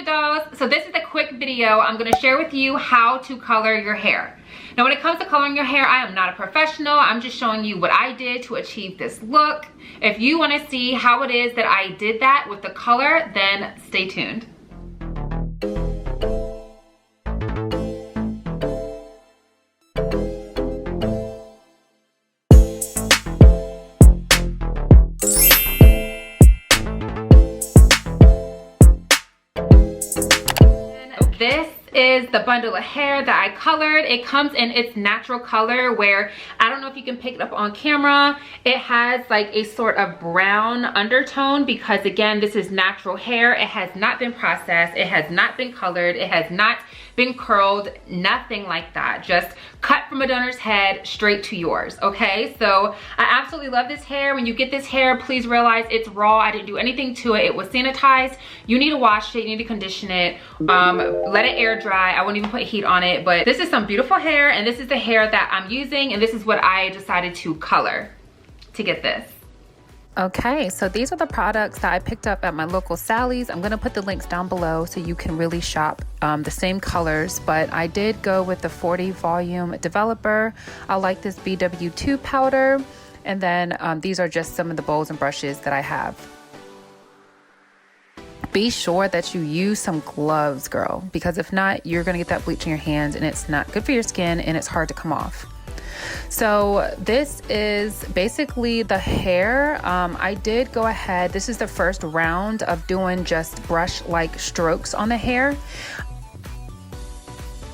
dolls, so this is a quick video. I'm going to share with you how to color your hair. Now when it comes to coloring your hair, I am not a professional. I'm just showing you what I did to achieve this look. If you want to see how it is that I did that with the color, then stay tuned. This is the bundle of hair that I colored. It comes in its natural color where, I don't know if you can pick it up on camera, it has like a sort of brown undertone because again, this is natural hair. It has not been processed. It has not been colored. It has not been curled, nothing like that. Just cut from a donor's head straight to yours, okay? So I absolutely love this hair. When you get this hair, please realize it's raw. I didn't do anything to it. It was sanitized. You need to wash it, you need to condition it, let it air dry. I won't even put heat on it, but this is some beautiful hair and this is the hair that I'm using and this is what I decided to color to get this. Okay, so these are the products that I picked up at my local Sally's. I'm gonna put the links down below so you can really shop the same colors, but I did go with the 40 volume developer. I like this BW2 powder, and then these are just some of the bowls and brushes that I have. Be sure that you use some gloves, girl, because if not, you're gonna get that bleach in your hands and it's not good for your skin and it's hard to come off. So this is basically the hair. I did go ahead, this is the first round of doing just brush like strokes on the hair.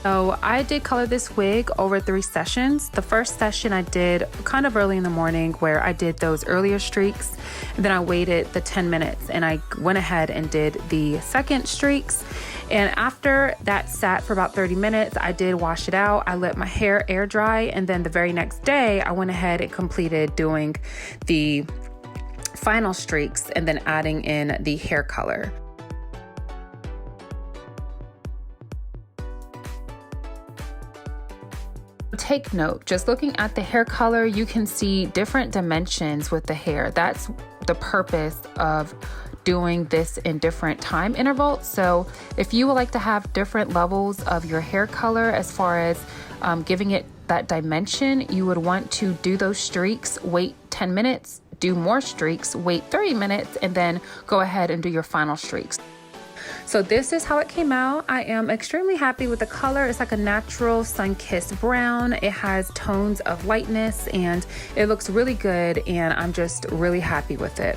So I did color this wig over 3 sessions. The first session I did kind of early in the morning where I did those earlier streaks, and then I waited the 10 minutes and I went ahead and did the second streaks. And after that sat for about 30 minutes, I did wash it out. I let my hair air dry, and then the very next day I went ahead and completed doing the final streaks and then adding in the hair color. Take note, just looking at the hair color, you can see different dimensions with the hair. That's the purpose of doing this in different time intervals. So if you would like to have different levels of your hair color as far as giving it that dimension, you would want to do those streaks, wait 10 minutes, do more streaks, wait 30 minutes, and then go ahead and do your final streaks. So this is how it came out. I am extremely happy with the color. It's like a natural sun-kissed brown. It has tones of lightness and it looks really good, and I'm just really happy with it.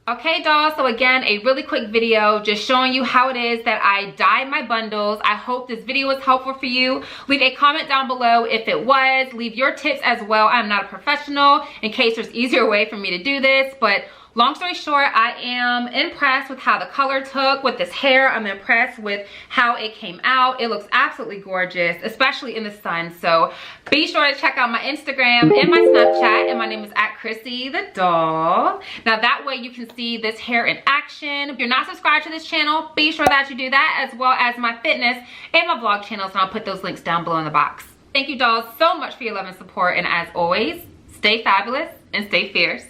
Okay, dolls, so again, a really quick video just showing you how it is that I dye my bundles. I hope this video was helpful for you. Leave a comment down below if it was. Leave your tips as well. I'm not a professional in case there's easier way for me to do this, but long story short, I am impressed with how the color took with this hair. I'm impressed with how it came out. It looks absolutely gorgeous, especially in the sun. So be sure to check out my Instagram and my Snapchat, and my name is @Crissy the doll. Now that way you can see this hair in action. If you're not subscribed to this channel, be sure that you do that, as well as my fitness and my vlog channels, and I'll put those links down below in the box. Thank you, dolls, so much for your love and support, and as always, stay fabulous and stay fierce.